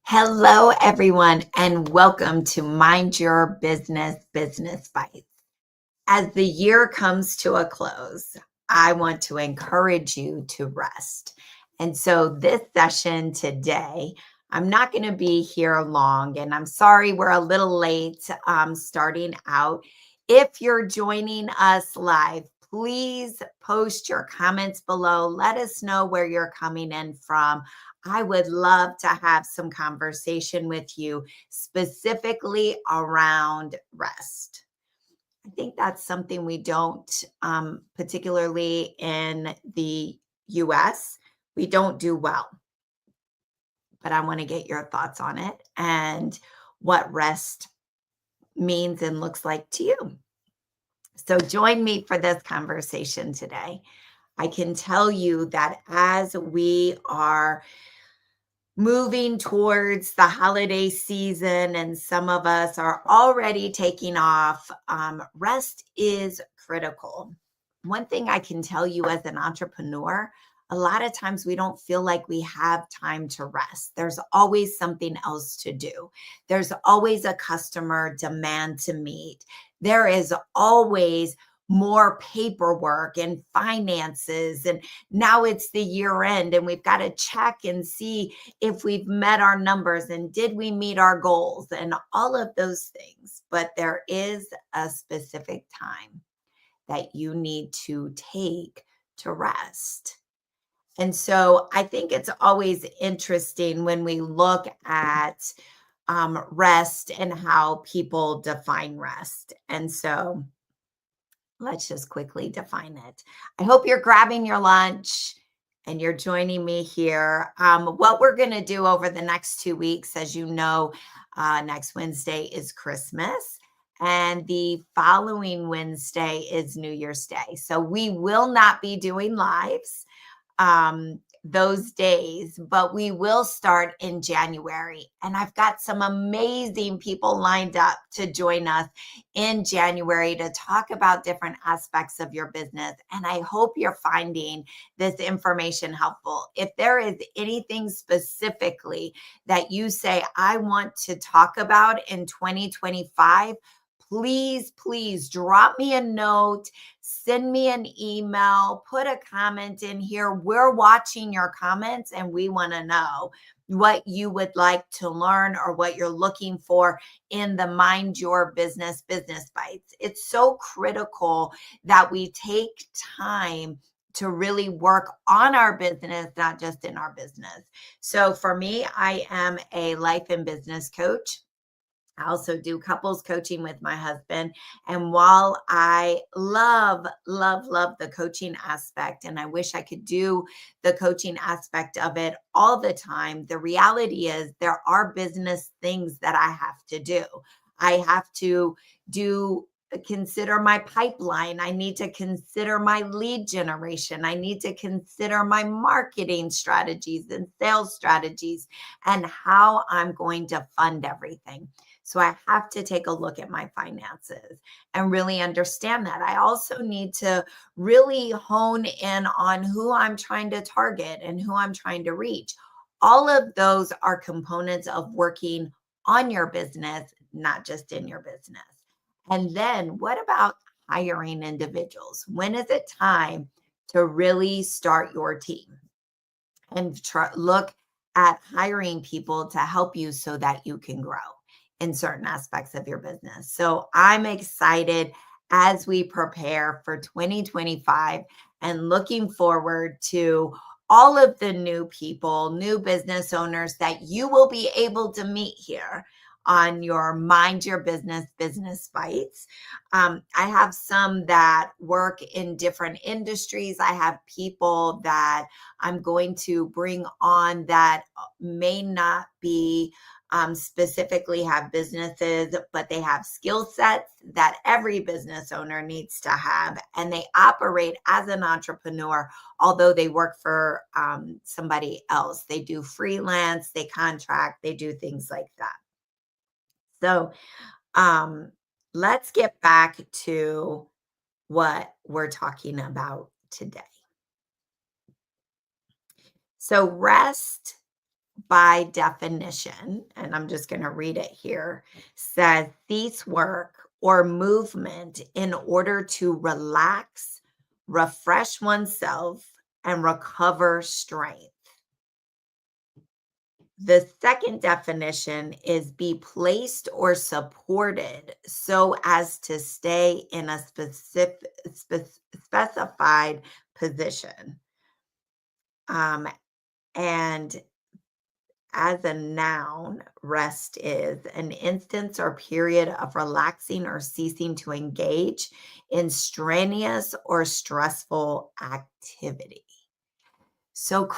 Hello, everyone, and welcome to Mind Your Business Bites. As the year comes to a close, I want to encourage you to rest. And so, this session today, I'm not going to be here long, and I'm sorry we're a little late starting out. If you're joining us live, please post your comments below. Let us know where you're coming in from. I would love to have some conversation with you specifically around rest. I think that's something we don't, particularly in the US, we don't do well. But I want to get your thoughts on it and what rest means and looks like to you. So join me for this conversation today. I can tell you that as we are moving towards the holiday season and some of us are already taking off, rest is critical. One thing I can tell you as an entrepreneur, a lot of times we don't feel like we have time to rest. There's always something else to do. There's always a customer demand to meet. There is always more paperwork and finances. And now it's the year end, and we've got to check and see if we've met our numbers and did we meet our goals and all of those things. But there is a specific time that you need to take to rest. And so I think it's always interesting when we look at rest and how people define rest. And so let's just quickly define it. I hope you're grabbing your lunch and you're joining me here. What we're going to do over the next 2 weeks, as you know, next Wednesday is Christmas. And the following Wednesday is New Year's Day. So we will not be doing lives those days, but we will start in January. And I've got some amazing people lined up to join us in January to talk about different aspects of your business. And I hope you're finding this information helpful. If there is anything specifically that you say, I want to talk about in 2025, please drop me a note, send me an email, put a comment in here. We're watching your comments and we want to know what you would like to learn or what you're looking for in the Mind Your Business Bites. It's so critical that we take time to really work on our business, not just in our business. So for me, I am a life and business coach. I also do couples coaching with my husband. And while I love the coaching aspect, and I wish I could do the coaching aspect of it all the time, the reality is there are business things that I have to do. I have to consider my pipeline. I need to consider my lead generation. I need to consider my marketing strategies and sales strategies and how I'm going to fund everything. So I have to take a look at my finances and really understand that. I also need to really hone in on who I'm trying to target and who I'm trying to reach. All of those are components of working on your business, not just in your business. And then what about hiring individuals? When is it time to really start your team and look at hiring people to help you so that you can grow in certain aspects of your business? So I'm excited as we prepare for 2025 and looking forward to all of the new people, new business owners that you will be able to meet here on your Mind Your Business Bites. I have some that work in different industries. I have people that I'm going to bring on that may not be specifically have businesses, but they have skill sets that every business owner needs to have. And they operate as an entrepreneur, although they work for somebody else. They do freelance, they contract, they do things like that. So let's get back to what we're talking about today. So rest by definition, and I'm just going to read it here, says cease work or movement in order to relax, refresh oneself, and recover strength. The second definition is be placed or supported so as to stay in a specified position. And as a noun, rest is an instance or period of relaxing or ceasing to engage in strenuous or stressful activity. So,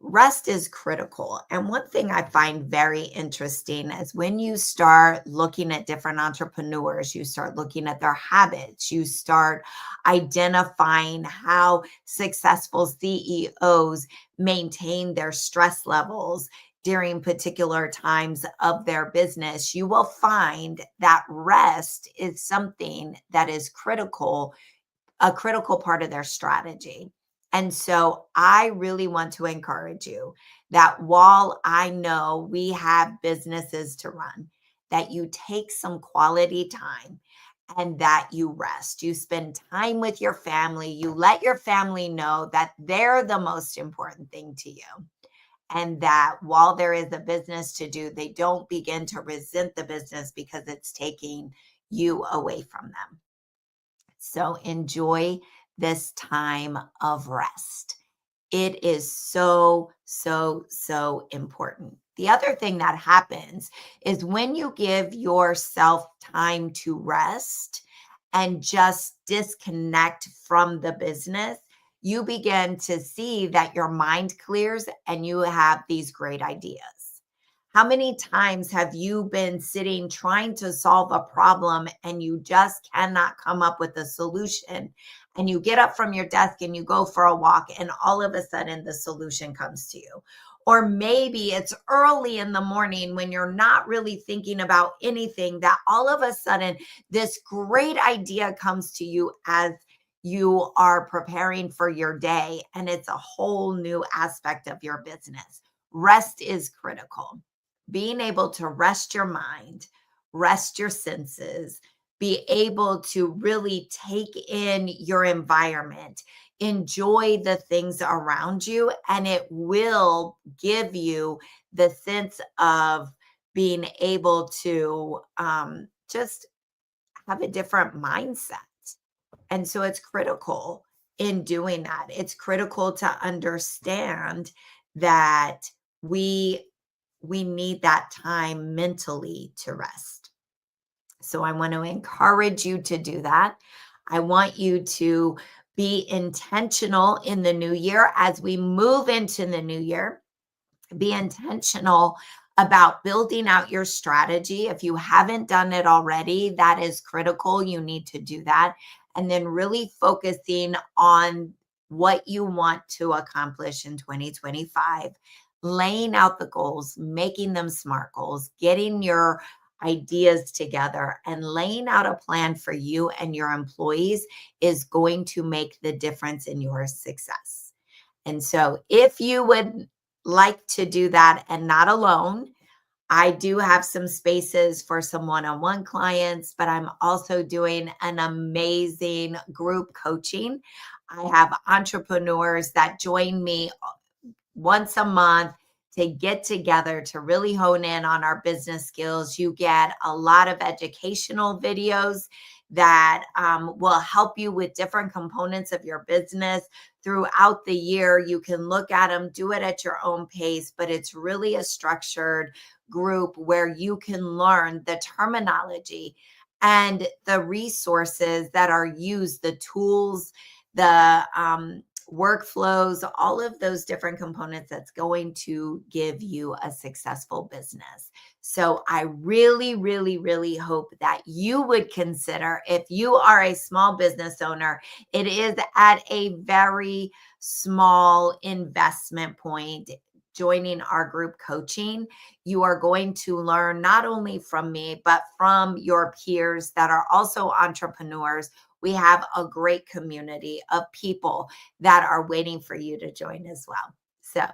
rest is critical. And one thing I find very interesting is when you start looking at different entrepreneurs, you start looking at their habits, you start identifying how successful CEOs maintain their stress levels during particular times of their business, you will find that rest is something that is critical, a critical part of their strategy. And so I really want to encourage you that while I know we have businesses to run, that you take some quality time and that you rest. You spend time with your family. You let your family know that they're the most important thing to you. And that while there is a business to do, they don't begin to resent the business because it's taking you away from them. So enjoy this time of rest. It is so, so, so important. The other thing that happens is when you give yourself time to rest and just disconnect from the business, you begin to see that your mind clears and you have these great ideas. How many times have you been sitting trying to solve a problem and you just cannot come up with a solution? And you get up from your desk and you go for a walk, and all of a sudden the solution comes to you. Or maybe it's early in the morning when you're not really thinking about anything, that all of a sudden this great idea comes to you as you are preparing for your day, and it's a whole new aspect of your business. Rest is critical. Being able to rest your mind, rest your senses, be able to really take in your environment, enjoy the things around you, and it will give you the sense of being able to just have a different mindset. And so it's critical in doing that. It's critical to understand that we we need that time mentally to rest. So I want to encourage you to do that. I want you to be intentional in the new year as we move into the new year. Be intentional about building out your strategy. If you haven't done it already, that is critical. You need to do that. And then really focusing on what you want to accomplish in 2025, laying out the goals, making them SMART goals, getting your ideas together, and laying out a plan for you and your employees is going to make the difference in your success. And so, if you would like to do that and not alone, I do have some spaces for some one on one clients, but I'm also doing an amazing group coaching. I have entrepreneurs that join me once a month to get together to really hone in on our business skills. You get a lot of educational videos that will help you with different components of your business throughout the year. You can look at them, do it at your own pace, but it's really a structured group where you can learn the terminology and the resources that are used, the tools, the workflows, all of those different components that's going to give you a successful business. So I really, really, really hope that you would consider, if you are a small business owner, it is at a very small investment point. Joining our group coaching, you are going to learn not only from me, but from your peers that are also entrepreneurs. We have a great community of people that are waiting for you to join as well. So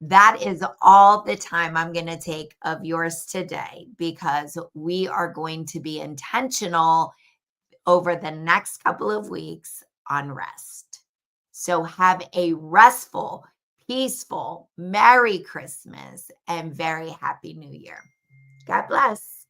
That is all the time I'm going to take of yours today because we are going to be intentional over the next couple of weeks on rest. So have a restful, peaceful, Merry Christmas, and very Happy New Year. God bless.